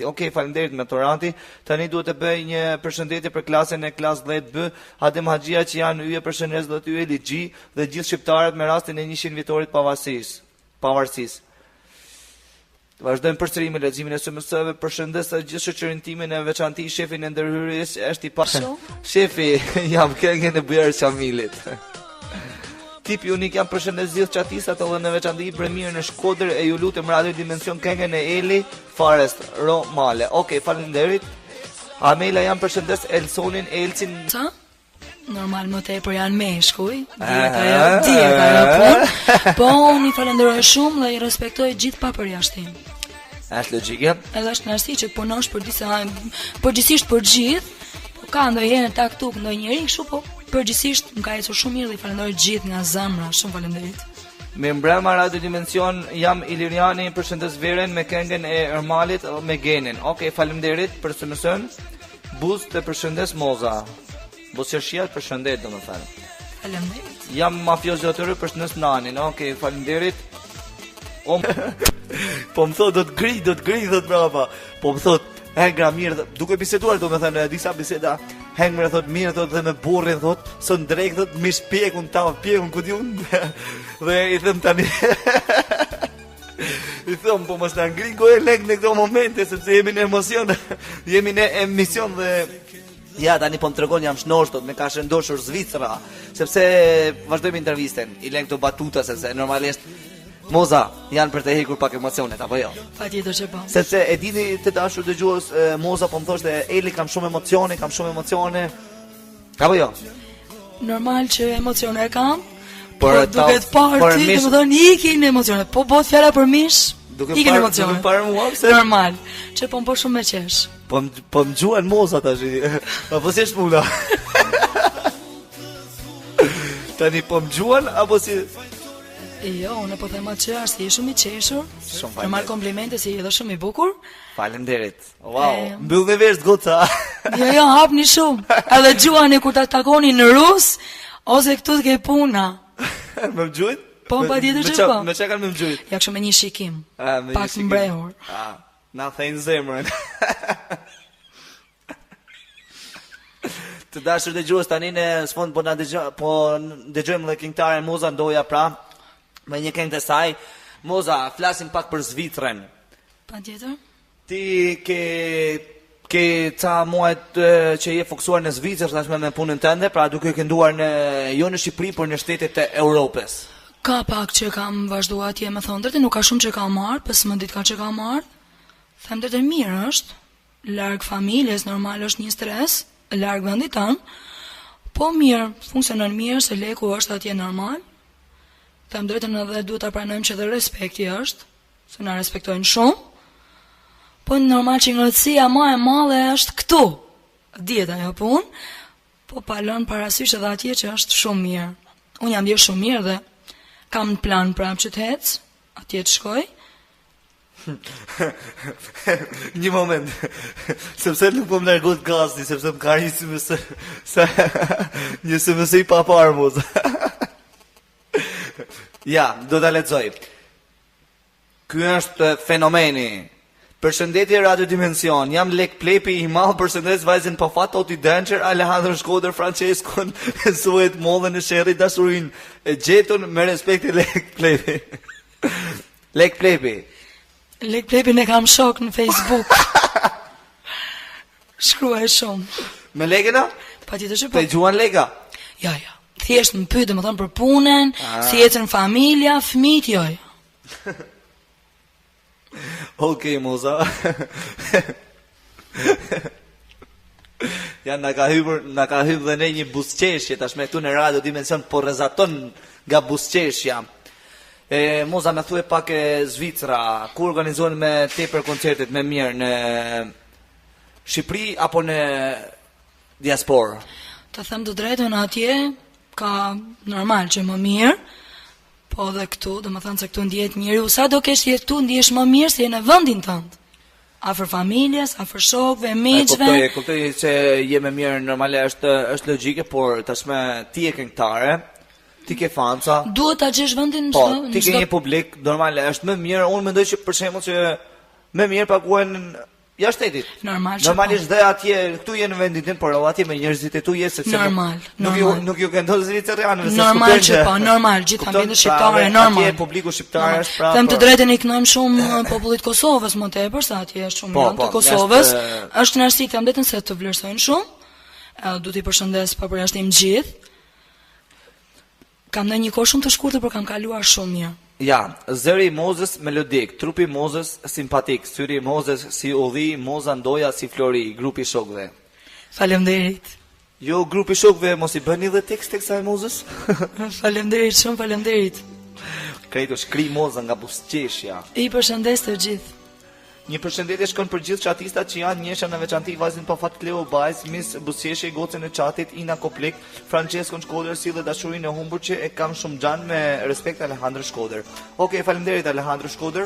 Okej, faleminderit mentoranti. Tani duhet të bëj një përshëndetje për klasën e klas 10B. Adem Haxhia që janë yje përshëndes do t'ju Ligji dhe gjithë shqiptarët me rastin e 100 vjetorit pavarësisë. Vazhdojmë përsëri me leximin e SMS-ve. Përshëndes të gjithë shoqërinë time në veçanti shefin e ndërhyrjes, është i pa. Shefi, jam këngën e Bujar Çamilit. Tipi unik jam përshëndes gjithë çatisat edhe në veçanti Premir në Shkodër e ju lutem Radio Dimension këngën e Eli Forest Romale. Okej, faleminderit. Amela jam përshëndes Elsonin, Elcin. Sa? Normal më tepër janë meshkuj. Dieta ajo punë. Po unë i falenderoj shumë dhe i respektoj gjithë pa përjashtim. Është logjike. Edhe është kënaqësi që punosh për disa përgjithsisht për gjithë. Ka ndonjëherë tak tuk ndonjëri kështu, po përgjithsisht më ka ecur shumë mirë dhe i falenderoj gjithë nga zemra. Shumë faleminderit. Mirëmbrëma Radio Dimension, jam Iliriani, përshëndes Veren me këngën e Ermalit me Genin. Okej, faleminderit për SMS-ën. Buz të përshëndes Moza. Buzëqeshia përshëndet domethënë. Faleminderit. Jam mafioz atyre përshëndes Nanin. Okej, faleminderit. Po më thot do të gri, thot brava. Po më thot Hengra mirë, duke biseduar domethënë disa biseda, Hengra thot mirë thot dhe me burrin thot, son drejt thot mish pjekun ku diun. Dhe i them tani i them po mos na ngri gojë lek në këto momente sepse jemi në emocion, jemi në emision dhe ja tani po më tregon jam shnoshtot me ka shëndoshur Zvicra, sepse vazhdojmë intervistën. I lën këto batuta sepse normalisht Moza, janë për të hekur pak emocionet, apo jo? Patjetër që po. Sepse e dini të dashur dëgjues, Moza po më thoshte Eli kam shumë emocione. Apo jo? Normal që emocione kam. Por duket parë ti, domethënë ikin emocionet. Po bëhet fjala për mish, ikin emocionet. Duke parë mua pse? Normal, që po më shumë me qesh. Po më gjuan Moza tash. Apo si është puna? Tani po më gjuan apo si? Jo, unë po them atë që është i shumë i qeshur. Normal komplimente si edhe shumë i bukur. Faleminderit. Wow, mbyll me vesh goca. Jo, hapni shumë. Edhe gjuani kur ta takoni në rus ose këtu të ke puna. Më gjujt? Po, patjetër që po. Me çka kanë më gjujt? Ja kështu me një shikim. Pak mbrehur. Na thënë zemrën. Të dashur dëgjues tani në sfond po dëgjojmë edhe këngëtaren Moza Ndoja pra. Me një këngë të saj, Moza, flasim pak për Zvicrën. Patjetër. Ti ke ca muajt që je fokusuar në Zvicër tashmë me punën tënde, pra duke kënduar jo në Shqipëri, por në shtetet e Europës. Ka pak që kam vazhduar atje me thonë drejtë, nuk ka shumë që kam marrë, 15 ditë ka që kam marrë. Them drejtë mirë është, larg familjes, normal është një stres, larg vendit tanë, po mirë, funksionon mirë, se leku është atje normal. Them drejtën edhe duhet ta pranojmë që dhe respekti është, se na respektojnë shumë. Po normal që ngërëtësia më e madhe është këtu. Dihet ajo punë, po pa lënë parasysh edhe atje që është shumë mirë. Unë jam bjerë shumë mirë dhe kam në plan prapë që të hec, atje të shkoj. Një moment, sepse nuk po më largot gazni, sepse më ka rrisë një SMS i papar Moza. Ja, do ta lexoj. Ky është fenomeni. Përshëndetje Radio Dimension. Jam Lek Plepi i madh, përshëndes vajzën pa fat Oti Dencher, Alejandro Shkodër, Franceskon, Suet Mollën e Sherrit, dashurinë e gjetun me respekt Lek Plepi. Lek Plepi. Lek Plepi ne kam shok në Facebook. Shkruaj shumë. Me Legena? Patjetër që po. Te gjuan Lega? Ja. Thjesht më pyet domethënë për punën, si ecën familja, fëmijët, jo. Okej, Moza. Ja, na ka hyrë dhe ne një buzëqeshje tashmë këtu në Radio Dimension, po rrezaton nga buzëqeshja. Moza më thuaj pak e Zvicra, ku organizohen me tepër koncertet më mirë në Shqipëri apo në diasporë? Të them të drejtën atje ka normal që më mirë, po dhe këtu, dhe më thënë se këtu ndihet njeriu, sa do kesh jetë këtu, ndihesh më mirë se je në vendin tënd. Afër familjes, afër shokëve, miqve. Kuptoj se je më mirë, normale është logjike, por tashmë ti je këngëtare, ti ke fanca. Duhet ta gjesh vendin po, ti ke një publik, normale është më mirë. Unë mendoj që për shembull që më mirë paguhen jashtë shtetit. Normalisht dhe atje këtu je në vendin tim, por atje me njerëzit e tu je sepse nuk ju këndon zvicerianëve se normal që po, normal, gjithë ambientet shqiptare, normal. Atje publiku shqiptar është pra. Them të drejtën i kënojmë shumë popullit Kosovës më tepër, se atje është shumë janë të Kosovës. Është në arsyet them vetëm se të vlerësojnë shumë. Du t'i përshëndes pa përjashtim gjithë. Kam në një kohë shumë të shkurtër, por kam kaluar shumë mirë. Ja, zëri i Mozës melodik, trupi i Mozës simpatik, syri i Mozës si udhi, moza ndoja si flori, grupi i shokëve. Faleminderit. Jo, grupi i shokëve mos i bëni edhe tekst tek kësaj Mozës? Faleminderit, shumë faleminderit. Krejto shkri Moza nga buzëqeshja. I përshëndes të gjithë. Një përshëndetje shkon për gjithë çatistat që janë njësha në veçanti vajzën Pafat Kleo Bajs, Miss Buzëqeshje, gocën e çatit Ina Koplik, Francesco Shkoder, sillet dashurinë e humbur që e kam shumë xhan me respekt Alejandro Shkoder. Okej, faleminderit Alejandro Shkoder.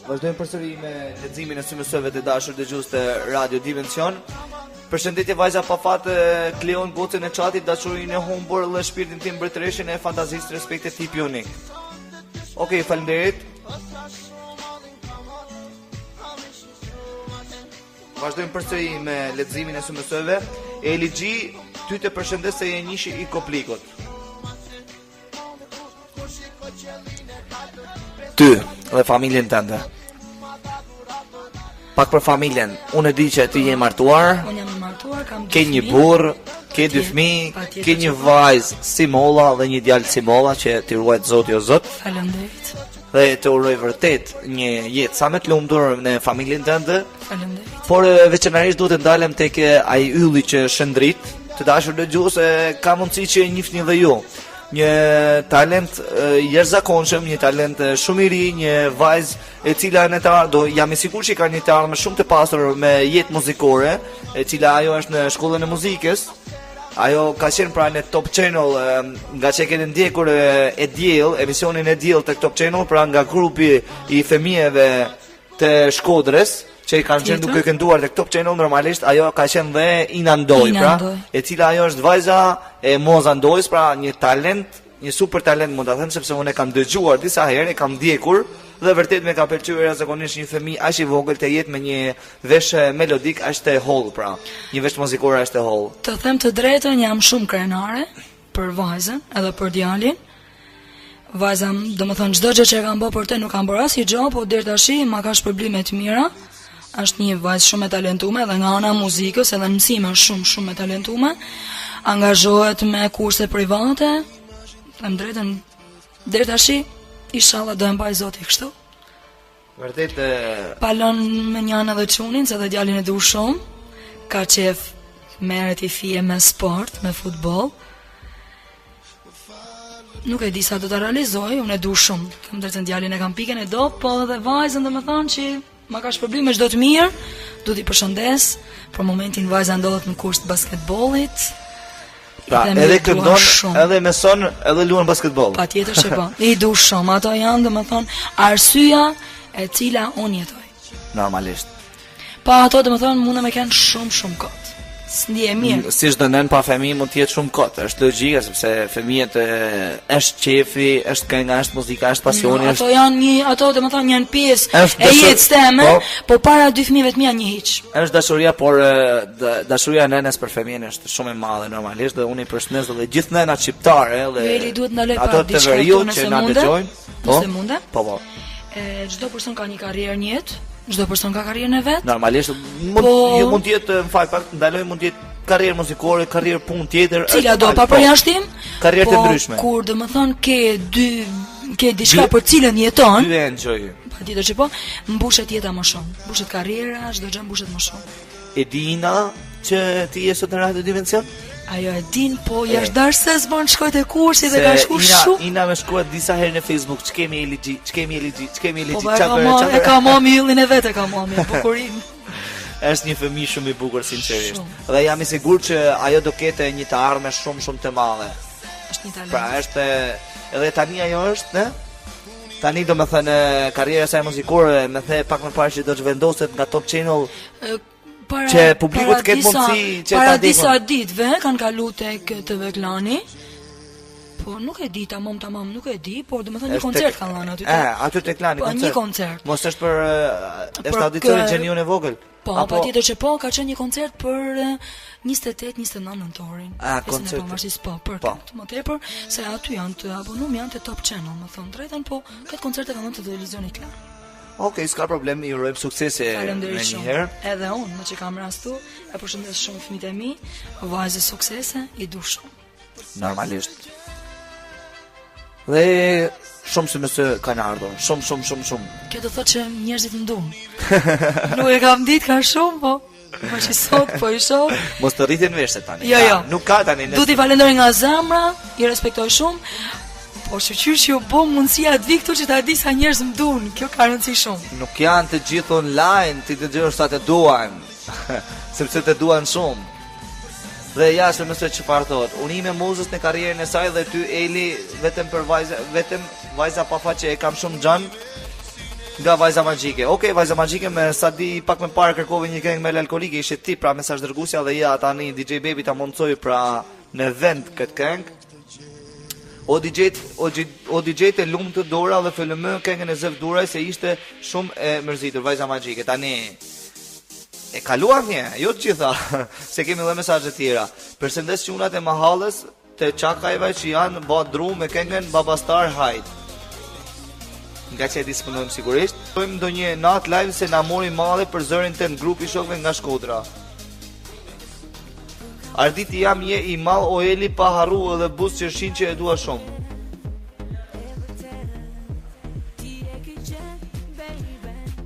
Vazhdojmë përsëri me leximin e SMS-eve të dashur dëgjues të Radio Dimension. Përshëndetje vajza Pafat Kleon, gocën e çatit, dashurinë e humbur dhe shpirtin tim mbretëreshën e fantazisë, respekt e tip unik. Okej, faleminderit. Vazhdojmë përsëri me leximin e SMS-eve. Eligi, ty të përshëndes se je njëshi i Koplikut. Ty dhe familjen tënde. Pak për familjen. Unë e di që ti je martuar. Unë jam i martuar, kam ke një burr, ke dy fëmijë, ke një vajzë si molla dhe një djalë si molla që ti ruajt Zoti o Zot. Faleminderit. Dhe të uroj vërtet një jetë sa më të lumtur në familjen tënde. Faleminderit. Por veçanërisht duhet të ndalem tek ai ylli që shëndrit. Të dashur dëgjues, ka mundësi që e njihni dhe ju. Një talent jashtëzakonshëm, një talent shumë i ri, një vajzë e cila në të ardhmë, jam i sigurt që ka një të ardhmë shumë të pasur me jetë muzikore, e cila ajo është në shkollën e muzikës. Ajo ka qenë pra në Top Channel, nga që keni ndjekur e diell, emisionin e diell tek Top Channel, pra nga grupi i fëmijëve të Shkodrës, që i kanë qenë duke kënduar tek Top Channel. Normalisht ajo ka qenë dhe Ina Ndoj, pra, e cila ajo është vajza e Moza Ndojës, pra një talent, një super talent mund ta them, sepse unë e kam dëgjuar disa herë, e kam ndjekur dhe vërtet me ka pëlqyer jashtëzakonisht një fëmijë aq i vogël të jetë me një vesh melodik aq të holl, pra, një vesh muzikore aq të holl. Të them të drejtën, jam shumë krenare për vajzën edhe për djalin. Vajza, domethënë çdo gjë që e kam bërë për të nuk kam bërë asnjë gjë, po deri tash ma ka shpërblime të mira. Është një vajzë shumë e talentuar dhe nga ana e muzikës edhe në mësime shumë e talentuar. Angazhohet me kurse private. Them drejtën, deri tash inshallah do e mbaj Zoti kështu. Vërtet palon me një anë edhe çunin, se edhe djalin e du shumë. Ka qef merret i fije me sport, me futboll. Nuk e di sa do ta realizoj, unë e du shumë. Them drejtën, djalin e kam pikën e do, po edhe vajzën domethënë që ma ka shpërblime çdo të mirë, du t'i përshëndes. Për momentin vajza ndodhet në kurs të basketbollit. Pra, edhe këndon, edhe mëson, edhe luan basketboll. Patjetër që po. I du shumë, ato janë domethënë arsyeja e cila unë jetoj. Normalisht. Pa ato domethënë mundem me kanë shumë kot. S'ndije mirë. Si çdo nën pa fëmijë mund të jetë shumë kot, është logjika, sepse fëmijët është qefi, është kënga, është muzika, është pasioni, ato janë ato domethënë janë pjesë e jetës time, po para dy fëmijëve të mia një hiç. Është dashuria, por dashuria e nënës për fëmijën është shumë e madhe normalisht, dhe unë i përshëndes edhe gjithë nënat shqiptare dhe Veli duhet ndaloj ato të veriut që na dëgjojnë. Nëse mundem. Po. Çdo person ka një karrierë në jetë. Çdo person ka karrierën e vet. Normalisht ju mund të jetë, në fakt, ndaloj mund të jetë karrierë muzikore, karrierë punë tjetër, cila do pa përjashtim, karrierë të ndryshme. Kur domethën ke diçka për cilën jeton, dy enjoy. Patjetër që po, mbushet jeta më shumë. Mbushet karriera, çdo gjë mbushet më shumë. E dina që ti je sot në Radio Dimension? Ajo e din, po jashtëdarse s'bën shkoj te kursi dhe ka shkuar shumë. Ina më shkruat disa herë në Facebook, ç'kemi Eligi, Po e ka mami yllin e vet, e ka mami, bukurin. Është një fëmijë shumë i bukur sinqerisht. Dhe jam i sigurt që ajo do ketë një të ardhme shumë të madhe. Është një talent. Pra është edhe tani ajo është, ne? Tani domethënë karriera e saj muzikore, më the pak më parë që do të vendoset nga Top Channel. Që publiku të ketë mundësi që ta para disa ditëve kanë kalu tek TV Klani. Po nuk e di tamam, nuk e di, por domethënë një koncert kanë dhënë aty. Aty tek Klani Po, koncert. një koncert. Mos është për është auditori Gjeniun e vogël. Po, patjetër që po, ka qenë një koncert për 28-29 nëntorin. Koncert. Po, për këtë më tepër se aty janë të abonum, janë të Top Channel, më thon drejtën, po këtë koncerte kanë dhënë të televizionit Klan. Okej, s'ka problem, ju urojmë suksese Faleminderit një shumë. herë. Edhe unë, më që kam rastu, e përshëndes shumë fëmijët e mi, vajzë suksese, i du shumë. Normalisht. Dhe shumë se mësë kanë ardhur, shumë. Kjo do thotë që njerëzit më duan. Nuk e kam ditë ka shumë, po më që sot, po i shoh. Mos të rritin veshte tani. Jo. Nuk ka tani. Du t'i falenderoj nga zemra, i respektoj shumë, po shqyqyr që ju bo mundësia të vi këtu që ta di sa njerëz më duan, kjo ka rëndësi shumë. Nuk janë të gjithë online, ti të dëgjosh sa të duan, sepse të duan shumë. Dhe ja, se mësë çfarë thot, unime muzës në karrierën e saj dhe ty Eli vetëm vajza pa faqe e kam shumë xhan nga Vajza Magjike. Okej, Vajza Magjike, me sa di pak më parë kërkove një këngë me alkoolike, ishte ti pra mesazh dërguesja dhe ja tani DJ Baby ta mundsoi pra në vend këtë këngë. O DJ të lumë të Dora dhe FLM këngën e Zef Duraj se ishte shumë e mërzitur Vajza Magjike. Tani e kaluam një, jo të gjitha, se kemi dhe mesazhe tjera. Përshëndes qunat e Mahallës të Çakajve që janë bë drum me këngën Babastar Hajt. Nga që e disponojmë sigurisht. Bëjmë ndonjë nat live se na mori madhe për zërin të në grupi shokve nga Shkodra. Arditi jam je i mal o Eli pa harru edhe bus qërshin që e dua shumë.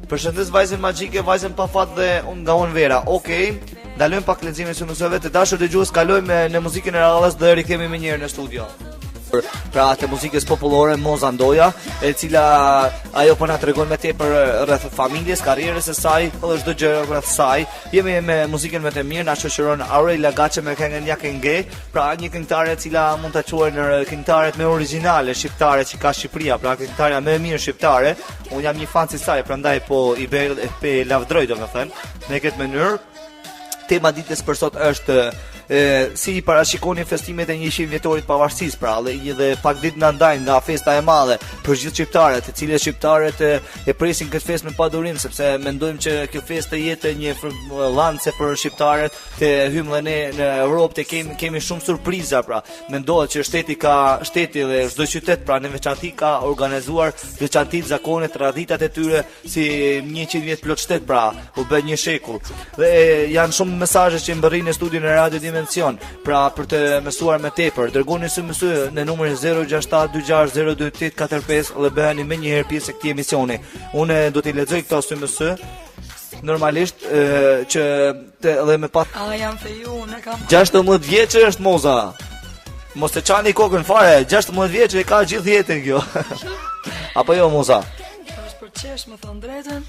Përshëndes vajzën Magjike, vajzën pa fat dhe nga unë Vera. Okej, ndalojmë pak leximin e mësove të dashur dëgjues, kalojmë në muzikën e radhës dhe rikthehemi më njëherë në studio. Pra të muzikës popullore Moza Ndoja, e cila ajo po na tregon më tepër rreth familjes, karrierës së saj, edhe çdo gjë rreth saj. Jemi me muzikën më të mirë, na shoqëron Aurel Lagaçe me këngën Jakenge, pra një këngëtare e cila mund ta quajë në këngëtaret më origjinale shqiptare që ka Shqipëria, pra këngëtarja më e mirë shqiptare. Unë jam një fan i saj, prandaj po i bëj lavdroj domethënë në këtë mënyrë. Tema ditës për sot është si i parashikoni festimet e 100 vjetorit pavarësisë, pra dhe pak ditë na ndajnë nga festa e madhe për gjithë shqiptarët, të cilët shqiptarët e presin këtë festë me padurim, sepse mendojmë që kjo festë të jetë një llance për shqiptarët, të hyjmë dhe ne në Europë, të kemi shumë surpriza, pra mendohet që shteti dhe çdo qytet pra në veçantë ka organizuar veçantit, zakone, traditat e tyre si 100 vjet plot shtet, pra u bë një shekull. Dhe janë shumë mesazhe që mbërrin në studion e Radio Dimension, pra për të mësuar më tepër, dërgoni SMS në numrin 06726028845 dhe bëheni më një herë pjesë e këtij emisioni. Unë do t'i lexoj këto SMS normalisht që edhe me pat. Jam feju, ne kam 16 vjeçë është Moza. Mos të çani kokën fare, 16 vjeçë e ka gjithë jetën kjo. Apo jo Moza? Është për çesh, më thon drejtën.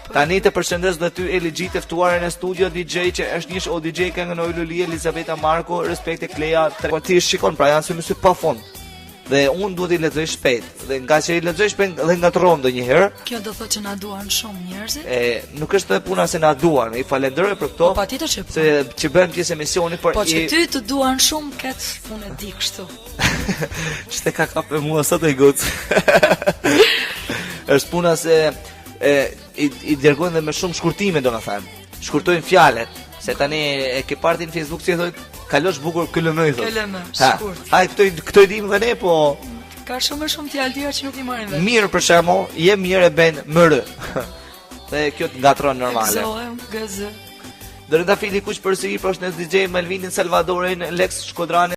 Tani të përshëndes dhe ty Eli G, të ftuarën e studio DJ që është një o DJ këngën Ojluli, Elizabeta Marko, respekte Kleja, ti shikon, pra janë si pa fund. Dhe unë duhet i lexoj shpejt. Dhe nga që i lexoj shpejt dhe ngatron ndonjëherë. Kjo do thotë që na duan shumë njerëzit. Nuk është puna se na duan, i falenderoj për këto. Po patjetër që po. Se që bën pjesë emisioni, por po që ty të duan shumë këtë unë e di kështu. Ç'te ka kapë mua sot e goc. Është puna se i dërgojnë dhe me shumë shkurtime, domethënë. Shkurtojnë fjalët, se tani e ke parti në Facebook si thotë, kalosh bukur KLM thotë. KLM, shkurt. Ai këto i dim dhe ne, po ka shumë fjalë tjera që nuk i marrin vetë. Mirë për shembull, je mirë e bën MR. Dhe kjo të ngatron normale. GZ. Dërenda fili kuq përsëri përshëndes DJ Melvinin Salvadorin, Lex Shkodrani.